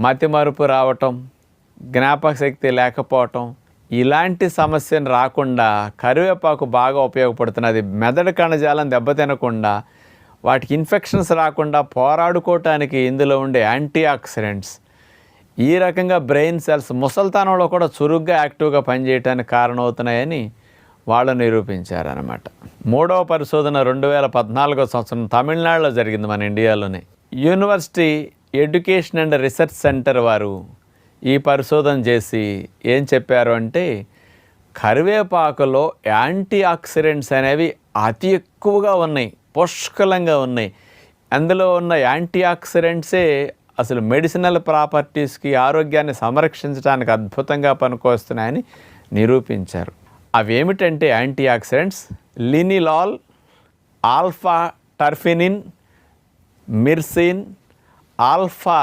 మతిమరుపు రావటం, జ్ఞాపక శక్తి లేకపోవటం, ఇలాంటి సమస్యను రాకుండా కరివేపాకు బాగా ఉపయోగపడుతున్నది. మెదడు కణజాలం దెబ్బతినకుండా, వాటికి ఇన్ఫెక్షన్స్ రాకుండా పోరాడుకోవటానికి ఇందులో ఉండే యాంటీ ఆక్సిడెంట్స్ ఈ రకంగా బ్రెయిన్ సెల్స్ ముసల్తనంలో కూడా చురుగ్గా యాక్టివ్గా పనిచేయడానికి కారణమవుతున్నాయని వాళ్ళు నిరూపించారనమాట. మూడవ పరిశోధన 2014 సంవత్సరం తమిళనాడులో జరిగింది, మన ఇండియాలోనే. University education and research centre వారు ఈ పరిశోధన చేసి ఏం చెప్పారు అంటే, కరివేపాకులో యాంటీ ఆక్సిడెంట్స్ అనేవి అతి ఎక్కువగా ఉన్నాయి, పుష్కలంగా ఉన్నాయి. అందులో ఉన్న యాంటీ ఆక్సిడెంట్సే అసలు మెడిసినల్ ప్రాపర్టీస్కి, ఆరోగ్యాన్ని సంరక్షించడానికి అద్భుతంగా పనికొస్తున్నాయని నిరూపించారు. అవేమిటంటే యాంటీ ఆక్సిడెంట్స్ లినిలాల్, ఆల్ఫా టర్ఫినిన్, మిర్సిన్, ఆల్ఫా